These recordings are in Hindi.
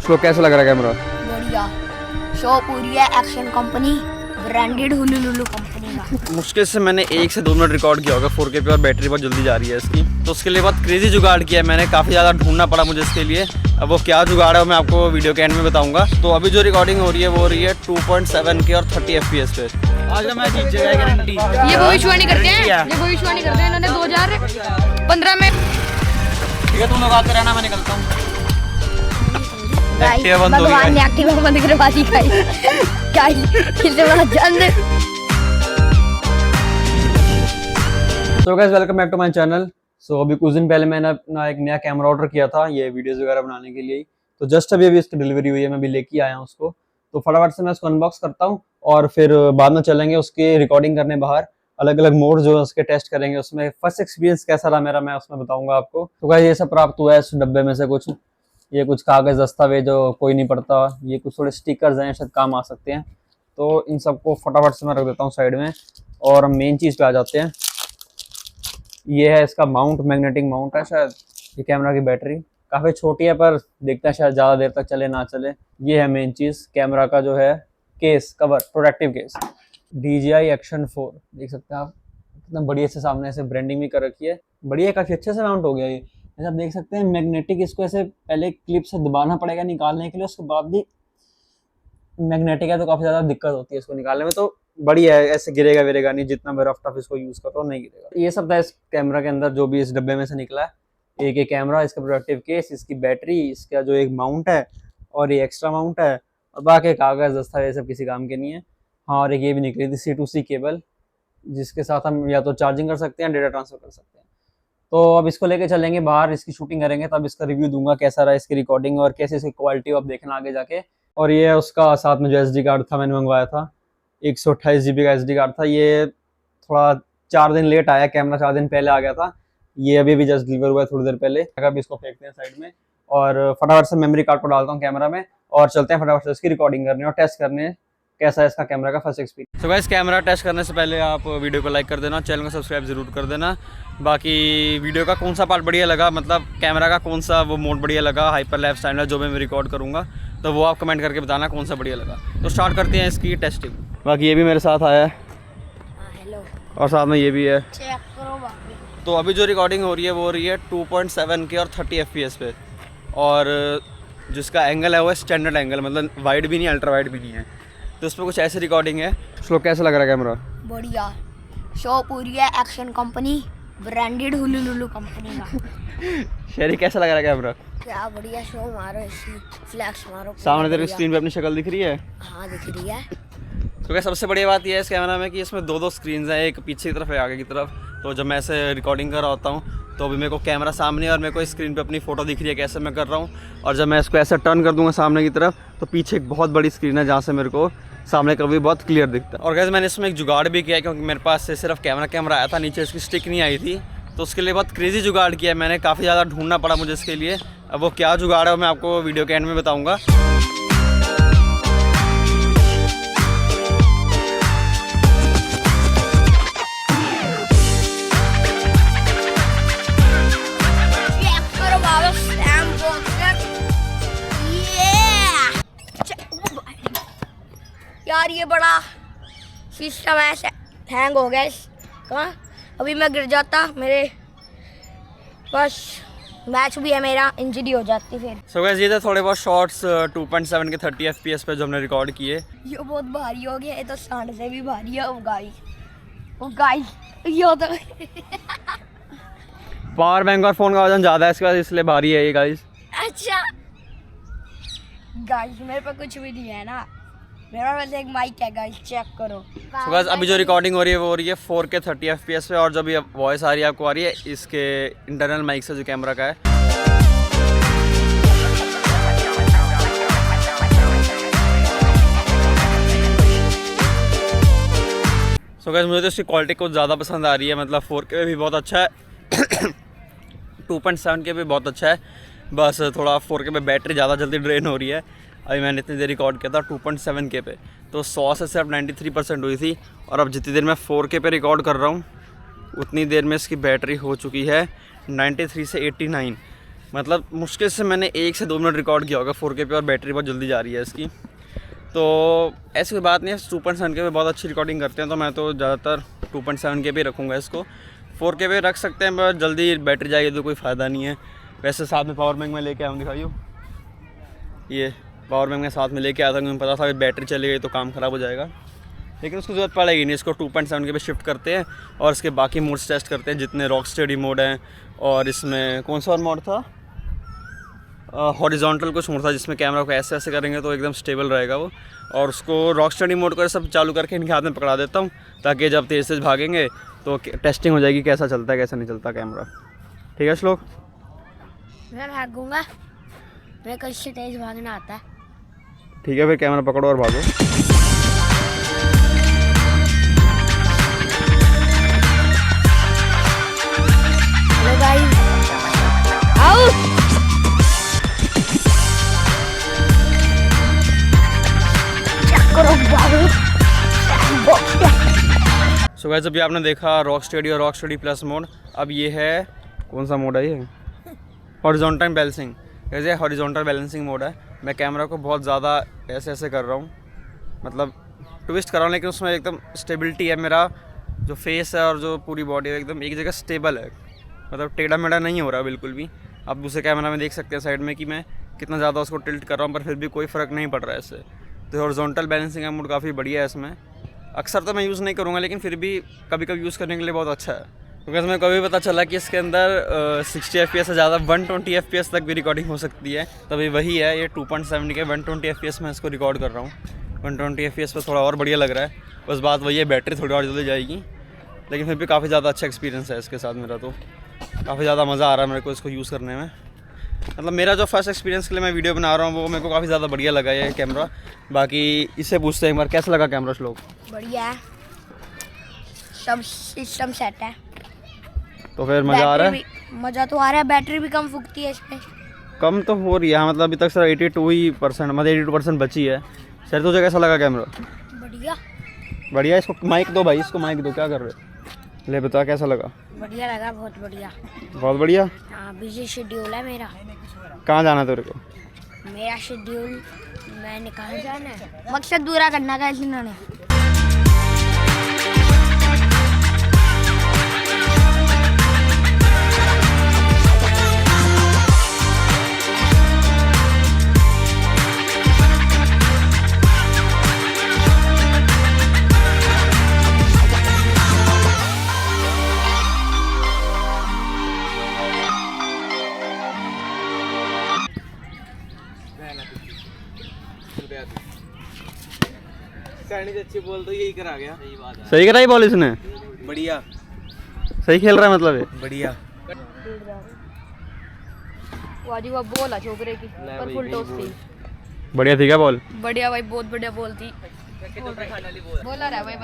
स्लो कैसा लग रहा है कैमरा? बढ़िया। शो पूरी है एक्शन कंपनी, ब्रांडेड हुलुलुलु कंपनी का। मुश्किल से मैंने 1 से 2 मिनट रिकॉर्ड किया होगा 4K पे और बैटरी बहुत जल्दी जा रही है इसकी। तो उसके लिए बहुत क्रेजी जुगाड़ किया है मैंने, काफ़ी ज़्यादा ढूंढना पड़ा मुझे इसके लिए। अब वो क्या जुगाड़ है वो मैं आपको वीडियो के एंड में बताऊंगा। तो अभी जो रिकॉर्डिंग हो रही है वो हो रही है 2.7K और 30 FPS पे। आज मैं जीत जाएगा गारंटी। ये भविष्यवाणी करते हैं, ये भविष्यवाणी करते हैं इन्होंने 2015 में। ठीक है तुम लोग आते रहना, मैं निकलता हूँ। भगवान ने एक्टिवा बंद करवा दी गाइस। तो guys welcome back to my channel. So अभी कुछ दिन पहले मैंने अपना एक नया कैमरा ऑर्डर किया था ये वीडियोस वगैरह बनाने के लिए। तो जस्ट अभी इसकी डिलीवरी हुई है, मैं अभी लेके आया हूँ उसको। तो फटाफट से मैं उसको अनबॉक्स करता हूँ और फिर बाद में चलेंगे उसकी रिकॉर्डिंग करने बाहर। अलग अलग मोड जो है उसके टेस्ट करेंगे, उसमें फर्स्ट एक्सपीरियंस कैसा रहा मेरा मैं उसमें बताऊंगा आपको। तो गाइस ये सब प्राप्त हुआ है इस डब्बे में से कुछ, ये कुछ कागज दस्तावेज जो कोई नहीं पढ़ता, ये कुछ थोड़े स्टिकर्स हैं शायद काम आ सकते हैं। तो इन सबको फटाफट से मैं रख देता हूँ साइड में और हम मेन चीज़ पे आ जाते हैं। ये है इसका माउंट, मैग्नेटिक माउंट है शायद। ये कैमरा की बैटरी काफ़ी छोटी है पर देखते हैं शायद ज़्यादा देर तक चले ना चले। ये है मेन चीज़, कैमरा का जो है case cover, protective case DJI Action 4 देख सकते हैं आप, कितना बढ़िया से सामने से ब्रांडिंग भी कर रखी है। बढ़िया, काफ़ी अच्छे से माउंट हो गया ये। जैसे आप देख सकते हैं मैग्नेटिक, इसको ऐसे पहले क्लिप से दबाना पड़ेगा निकालने के लिए, उसके बाद भी मैग्नेटिक है तो काफ़ी ज़्यादा दिक्कत होती है इसको निकालने में। तो बढ़िया है, ऐसे गिरेगा विरेगा नहीं, जितना भी रफ टफ इसको यूज़ करो नहीं गिरेगा। ये सब था इस कैमरा के अंदर जो भी इस डब्बे में से निकला है। एक एक कैमरा, इसका प्रोटेक्टिव केस, इसकी बैटरी, इसका जो एक माउंट है और ये एक्स्ट्रा माउंट है और बाकी कागज़ दस्तावेज सब किसी काम के नहीं है। हाँ, और एक ये भी निकली थी C2C केबल जिसके साथ हम या तो चार्जिंग कर सकते हैं, डेटा ट्रांसफर कर सकते हैं। तो अब इसको लेके चलेंगे बाहर, इसकी शूटिंग करेंगे, तब इसका रिव्यू दूंगा कैसा रहा इसकी रिकॉर्डिंग और कैसे इसकी क्वालिटी आप देखना आगे जाके। और ये उसका साथ में जो SD कार्ड था मैंने मंगवाया था, 128 GB का SD कार्ड था। ये थोड़ा 4 दिन लेट आया, कैमरा 4 दिन पहले आ गया था, ये अभी जस्ट डिलीवर हुआ है थोड़ी देर पहले। अभी इसको फेंकते हैं साइड में और फटाफट से मेमोरी कार्ड को डालता हूँ कैमरा में और चलते हैं फटाफट से इसकी रिकॉर्डिंग करने और टेस्ट करने कैसा है इसका कैमरा का फर्स्ट एक्सपीरियंस। तो गाइस कैमरा टेस्ट करने से पहले आप वीडियो को लाइक कर देना, चैनल को सब्सक्राइब जरूर कर देना। बाकी वीडियो का कौन सा पार्ट बढ़िया लगा, मतलब कैमरा का कौन सा वो मोड बढ़िया लगा, हाइपर लैप्स टाइम लैप्स जो मैं रिकॉर्ड करूँगा, तो वो आप कमेंट करके बताना कौन सा बढ़िया लगा। तो स्टार्ट करते हैं इसकी टेस्टिंग। बाकी ये भी मेरे साथ आया है और साथ में ये भी है। चेक करो बाकी। तो अभी जो रिकॉर्डिंग हो रही है वो हो रही है 2.7K और 30 FPS पे, और जिसका एंगल है वो स्टैंडर्ड एंगल, मतलब वाइड भी नहीं अल्ट्रा वाइड भी नहीं है। तो उस पर कुछ ऐसी रिकॉर्डिंग है। स्लो कैसा लग रहा है कैमरा? बढ़िया। शो पूरी है एक्शन कंपनी, ब्रांडेड हुलुलुलु कंपनी का। शेरी कैसा लग रहा है कैमरा? क्या बढ़िया शो मारो, इसकी फ्लैक्स मारो। सामने तेरे स्क्रीन पे अपनी शक्ल दिख रही है? हाँ दिख रही है। तो क्या सबसे बढ़िया बात यह है इस कैमरा में कि इसमें 2 स्क्रीन हैं, एक पीछे की तरफ है आगे की तरफ। तो जब मैं ऐसे रिकॉर्डिंग कर रहा होता हूँ तो अभी मेरे को कैमरा सामने और मेरे को स्क्रीन पे अपनी फ़ोटो दिख रही है कैसे मैं कर रहा हूँ। और जब मैं इसको ऐसे टर्न कर दूंगा सामने की तरफ तो पीछे एक बहुत बड़ी स्क्रीन है जहाँ से मेरे को सामने का भी बहुत क्लियर दिखता है। और गैस मैंने इसमें एक जुगाड़ भी किया क्योंकि मेरे पास से सिर्फ कैमरा आया था, नीचे इसकी स्टिक नहीं आई थी। तो उसके लिए बहुत क्रेजी जुगाड़ किया है मैंने, काफ़ी ज़्यादा ढूंढना पड़ा मुझे इसके लिए। अब वो क्या जुगाड़ है वो मैं आपको वीडियो के एंड में बताऊँगा। यार ये बड़ा सिस्टम ऐसे हैंग हो गया इसका, अभी मैं गिर जाता, मेरे बस मैच भी है मेरा, इंजरी हो जाती फिर। सो गाइस ये थे थोड़े बहुत शॉट्स 2.7 के 30 FPS पे जो हमने रिकॉर्ड किए। ये बहुत भारी हो गया, ये तो सांड से भी भारी है। वो गाइस ये तो पावर बैंक और फ़ोन का वजन ज़्यादा है इसके बाद, इसलिए भारी है ये गाइस। अच्छा गाइस मेरे पे कुछ भी नहीं है ना, मेरा बस एक माइक है गाइस, चेक करो। तो गाइस अभी जो रिकॉर्डिंग हो रही है वो हो रही है 4K 30 FPS पे, और जब ये वॉइस आ रही है आपको आ रही है इसके इंटरनल माइक से जो कैमरा का है। सो गाइस मुझे तो इसकी क्वालिटी कुछ ज़्यादा पसंद आ रही है, मतलब 4K भी बहुत अच्छा है 2.7K भी बहुत अच्छा है, बस थोड़ा 4K पे बैटरी ज़्यादा जल्दी ड्रेन हो रही है। अभी मैंने इतनी देर रिकॉर्ड किया था 2.7K पे, तो 100 से सिर्फ 93% हुई थी, और अब जितनी देर मैं 4K पे रिकॉर्ड कर रहा हूँ उतनी देर में इसकी बैटरी हो चुकी है 93 से 89। मतलब मुश्किल से मैंने 1 से 2 मिनट रिकॉर्ड किया होगा 4K पे, और बैटरी बहुत जल्दी जा रही है इसकी। तो ऐसी कोई बात नहीं है, 2.7K पे बहुत अच्छी रिकॉर्डिंग करते हैं, तो मैं तो ज़्यादातर 2.7K पे रखूँगा इसको। 4K पे रख सकते हैं पर जल्दी बैटरी जाएगी तो कोई फ़ायदा नहीं है। वैसे साथ में पावर बैंक में लेके आऊँ, दिखाइयो, ये पावर बैंक में साथ में लेके आया था, मुझे पता था कि बैटरी चली गई तो काम ख़राब हो जाएगा, लेकिन उसकी ज़रूरत पड़ेगी नहीं। इसको 2.7K पे शिफ्ट करते हैं और इसके बाकी मोड्स टेस्ट करते हैं, जितने रॉक स्टडी मोड हैं, और इसमें कौन सा और मोड था, हॉरिजॉन्टल कुछ मोड था, जिसमें कैमरा को ऐसे ऐसे करेंगे तो एकदम स्टेबल रहेगा वो। और उसको रॉक स्टडी मोड को सब चालू करके इनके हाथ में पकड़ा देता हूँ, ताकि जब तेज़ तेज़ भागेंगे तो टेस्टिंग हो जाएगी कैसा चलता है कैसा नहीं चलता कैमरा। ठीक है श्लोक? मैं भागूंगा, मेरे को इससे तेज भागना आता है। ठीक है, फिर कैमरा पकड़ो और भागो। हेलो गाइस, आओ। चेक करो भागो। सो गाइस, अभी आपने देखा रॉक स्टडी और रॉक स्टडी प्लस मोड। अब ये है कौन सा मोड है, ये हॉरिजॉन्टल बैलेंसिंग। जैसे हॉरिजॉन्टल बैलेंसिंग मोड है, मैं कैमरा को बहुत ज़्यादा ऐसे ऐसे कर रहा हूँ, मतलब ट्विस्ट कर रहा हूँ, लेकिन उसमें एकदम स्टेबिलिटी है। मेरा जो फेस है और जो पूरी बॉडी है एकदम एक जगह स्टेबल है, मतलब टेढ़ा मेढ़ा नहीं हो रहा बिल्कुल भी। आप दूसरे कैमरा में देख सकते हैं साइड में कि मैं कितना ज़्यादा उसको टिल्ट कर रहा हूँ, पर फिर भी कोई फ़र्क नहीं पड़ रहा है इससे। तो हॉरिजॉन्टल बैलेंसिंग का मोड काफ़ी बढ़िया है इसमें। अक्सर तो मैं यूज़ नहीं करूँगा, लेकिन फिर भी कभी कभी यूज़ करने के लिए बहुत अच्छा है, क्योंकि इसमें कभी पता चला कि इसके अंदर 60 FPS से ज़्यादा 120 FPS तक भी रिकॉर्डिंग हो सकती है। तभी वही है, ये 2.7K 120 FPS में इसको रिकॉर्ड कर रहा हूँ। 120 FPS पर थोड़ा और बढ़िया लग रहा है। बस बात वही है, बैटरी थोड़ी और जल्दी जाएगी, लेकिन फिर भी काफ़ी ज़्यादा अच्छा एक्सपीरियंस है इसके साथ मेरा। तो काफ़ी ज़्यादा मज़ा आ रहा है मेरे को इसको यूज़ करने में। मतलब मेरा जो फर्स्ट एक्सपीरियंस के लिए मैं वीडियो बना रहा हूँ वो मेरे को काफ़ी ज़्यादा बढ़िया लगा ये कैमरा। बाकी इससे पूछते हैं एक बार, कैसा लगा कैमरा श्लोक? बढ़िया है, सब सिस्टम सेट है। तो फिर मज़ा आ रहा है? मज़ा तो आ रहा है, बैटरी भी कम फूकती है इसमें। कम तो हो रही है, मतलब अभी तक सर 82% मतलब 82% बची है। सर तुझे कैसा लगा कैमरा? बढ़िया बढ़िया। इसको माइक दो भाई, इसको माइक दो, क्या कर रहे हो? ले बता कैसा लगा? बढ़िया लगा, बहुत बढ़िया। बहुत बढ़िया। हाँ, बिजी शेड्यूल है मेरा। कहाँ जाना है तेरे को? मेरा शेड्यूल, मैंने कहाँ जाना है, मकसद पूरा करना था इन्होंने। अच्छी बोल तो यही करा गया। सही कराई बॉल इसने? बढ़िया, सही खेल रहा है मतलब ये? बढ़िया। वाजी वो बॉल है छोकरे की, पर फुल टॉस थी। बढ़िया थी क्या बॉल? बढ़िया भाई, बहुत बढ़िया बॉल थी। बॉलर है भाई,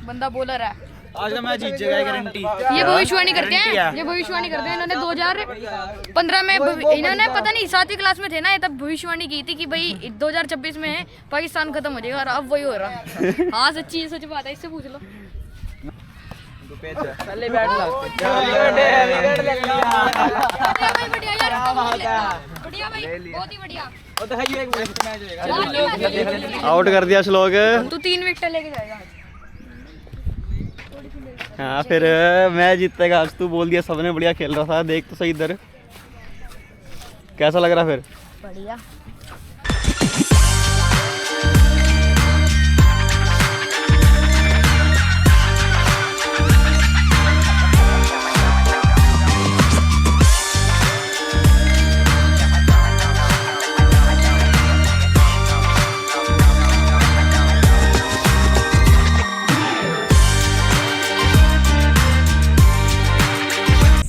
बंदा बॉलर है। आज का मैच जीत जाएगा गारंटी। ये भविष्यवाणी करते हैं, ये भविष्यवाणी करते हैं। इन्होंने 2015 में इन्होंने पता नहीं 7वीं क्लास में थे ना, ये तब भविष्यवाणी की थी कि भाई 2026 में पाकिस्तान खत्म हो जाएगा, और अब वही हो रहा है। हाँ सच्ची सच बात है, इससे पूछ लो। पहले बैठ ला। बढ़िया यार, बढ़िया भाई, बहुत ही बढ़िया। आउट कर दिया श्लोक। तू 3 विकेट लेके जाएगा। हाँ फिर मैच जीतेगा आज। तू बोल दिया, सबने बढ़िया खेल रहा था। देख तो सही इधर, कैसा लग रहा फिर? बढ़िया।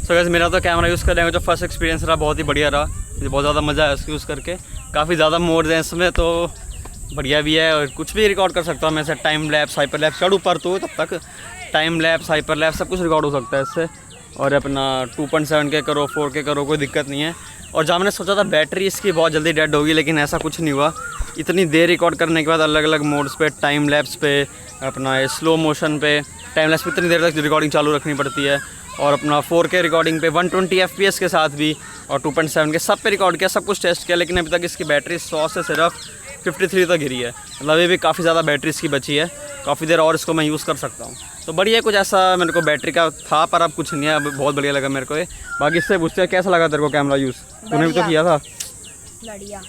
सो गाइस, मेरा तो कैमरा यूज़ करने का जो फर्स्ट एक्सपीरियंस रहा बहुत ही बढ़िया रहा। मुझे बहुत ज़्यादा मज़ा आया इसको यूज़ करके। काफ़ी ज़्यादा मोड्स हैं इसमें, तो बढ़िया भी है, और कुछ भी रिकॉर्ड कर सकता हूँ मैं। ऐसे टाइम लैप्स, हाइपर लैप्स चढ़ ऊपर तो तब तक टाइम लैप्स, हाइपर लैप्स सब कुछ रिकॉर्ड हो सकता है इससे। और अपना 2.7K करो, 4K करो, कोई दिक्कत नहीं है। और जहाँ मैंने सोचा था बैटरी इसकी बहुत जल्दी डेड होगी, लेकिन ऐसा कुछ नहीं हुआ। इतनी देर रिकॉर्ड करने के बाद अलग अलग मोड्स पे, टाइम लैप्स पे, अपना स्लो मोशन पे, टाइम लैप्स पे इतनी देर तक रिकॉर्डिंग चालू रखनी पड़ती है, और अपना 4K रिकॉर्डिंग पे 120 FPS के साथ भी और 2.7 के सब पे रिकॉर्ड किया, सब कुछ टेस्ट किया, लेकिन अभी तक इसकी बैटरी 100 से सिर्फ 53 तक गिरी है। मतलब अभी भी काफ़ी ज़्यादा बैटरी इसकी बची है, काफ़ी देर और इसको मैं यूज़ कर सकता हूँ। तो बढ़िया कुछ ऐसा मेरे को बैटरी का था, पर अब कुछ नहीं है, अब बहुत बढ़िया लगा मेरे को ये। बाकी इससे पूछते हैं कैसा लगा तेरे को कैमरा यूज़, तूने भी तो किया था। बढ़िया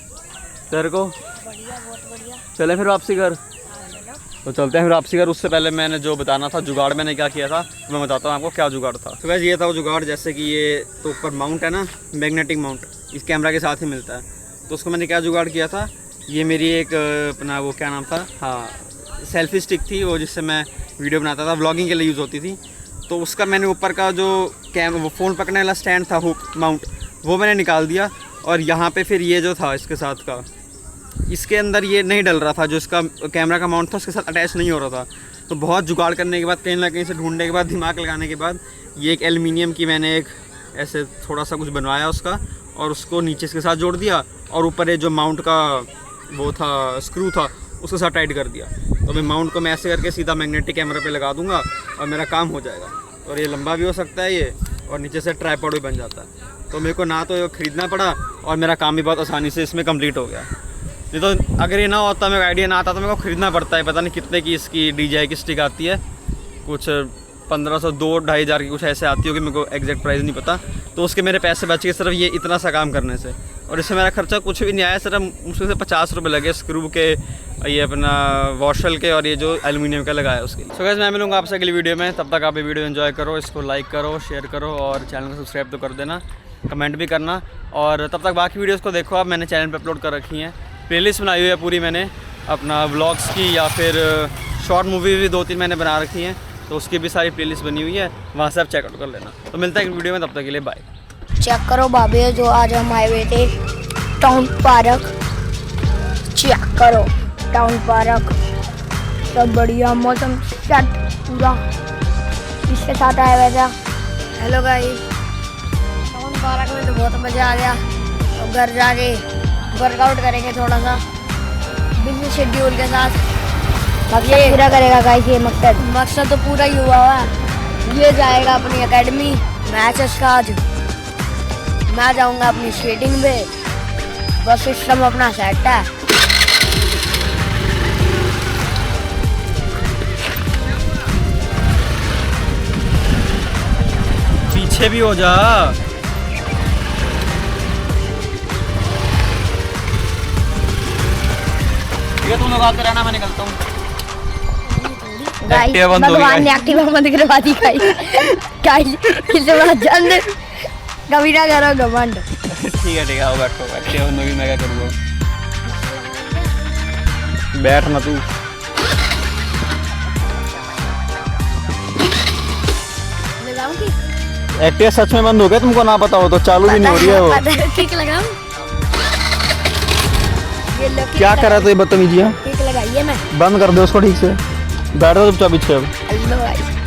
तेरे को बढ़िया, बहुत बढ़िया। चले फिर वापसी कर, तो चलते हैं फिर वापसी कर। उससे पहले मैंने जो बताना था जुगाड़ मैंने क्या किया था, तो मैं बताता हूँ आपको क्या जुगाड़ था। तो वैसे ये था वो जुगाड़, जैसे कि ये तो ऊपर माउंट है ना, मैग्नेटिक माउंट, इस कैमरा के साथ ही मिलता है। तो उसको मैंने क्या जुगाड़ किया था, ये मेरी एक अपना वो क्या नाम था, हाँ सेल्फी स्टिक थी वो, जिससे मैं वीडियो बनाता था, व्लॉगिंग के लिए यूज़ होती थी। तो उसका मैंने ऊपर का जो वो फ़ोन पकड़ने वाला स्टैंड था, हुक माउंट, वो मैंने निकाल दिया। और यहाँ पे फिर ये जो था इसके साथ का, इसके अंदर ये नहीं डल रहा था, जो इसका कैमरा का माउंट था उसके साथ अटैच नहीं हो रहा था। तो बहुत जुगाड़ करने के बाद, कहीं ना कहीं से ढूंढने के बाद, दिमाग लगाने के बाद, ये एक एल्युमिनियम की मैंने एक ऐसे थोड़ा सा कुछ बनवाया उसका, और उसको नीचे इसके साथ जोड़ दिया, और ऊपर ये जो माउंट का वो था स्क्रू था उसके साथ टाइट कर दिया। तो मैं माउंट को मैं ऐसे करके सीधा मैग्नेटिक कैमरा पे लगा दूंगा और मेरा काम हो जाएगा। और ये लंबा भी हो सकता है ये, और नीचे से ट्राइपॉड भी बन जाता है। तो मेरे को ना तो ये ख़रीदना पड़ा, और मेरा काम भी बहुत आसानी से इसमें कंप्लीट हो गया। नहीं तो अगर ये ना होता, मेरे को आइडिया ना आता, तो मेरे को ख़रीदना पड़ता है। पता नहीं कितने की इसकी DJI की स्टिक आती है, कुछ 1500 2-2.5 हज़ार की कुछ ऐसे आती होगी, मेरे को एग्जैक्ट प्राइस नहीं पता। तो उसके मेरे पैसे बच गए सिर्फ ये इतना सा काम करने से, और इससे मेरा खर्चा कुछ भी नहीं आया, सिर्फ मुश्किल से 50 रुपये लगे स्क्रू के, ये अपना वॉशल के, और ये जो एल्युमिनियम का लगाया उसके लिए। सो गाइस मैं मिलूंगा आपसे अगली वीडियो में, तब तक आप ये वीडियो एंजॉय करो, इसको लाइक करो, शेयर करो, और चैनल को सब्सक्राइब तो कर देना, कमेंट भी करना। और तब तक बाकी वीडियोज़ को देखो, आप मैंने चैनल पर अपलोड कर रखी हैं, प्लेलिस्ट बनाई हुई है पूरी मैंने, अपना व्लॉग्स की या फिर शॉर्ट मूवी भी 2-3 मैंने बना रखी हैं, तो उसकी भी सारी प्लेलिस्ट बनी हुई है, वहाँ से आप चेकआउट कर लेना। तो मिलता है एक वीडियो में, तब तक के लिए बाय। चेक करो बाबे, जो आज हम आए हुए थे टाउन पार्क, चेक करो टाउन पार्क, सब बढ़िया मौसम सेट पूरा, इसके साथ आया हुआ था। हेलो गाइस, टाउन पार्क में तो बहुत मज़ा आ गया। अब घर जाके वर्कआउट करेंगे थोड़ा सा बिजी शेड्यूल के साथ, मकसद पूरा करेगा गाइस। ये मकसद तो पूरा ही हुआ है। ये जाएगा अपनी एकेडमी, मैच इसका आज, मैं जाऊंगा अपनी स्केटिंग पे, बस सिस्टम अपना सेट है। पीछे भी हो जा, ठीक है, तुम लोग आते रहना, मैं निकलता हूँ। भगवान ने एक्टिवा बंद करवा दी गाइस, किसी बात जान दे, कभी ना करो घमंड। ठीक है आओ बैठो, एक्टिवा बंद होगी, मैं क्या करूँगा, बैठ ना तू। एक्टिवा सच में बंद हो गया, तुमको ना पता हो तो, चालू भी नहीं हो रही है वो। ठीक लगा, क्या कर रहा है तो ये बदतमीजी है, ठीक लगाइए, मैं बंद कर दे उसको ठीक से, बैठ जाओ चुपचाप पीछे अब। Hello guys.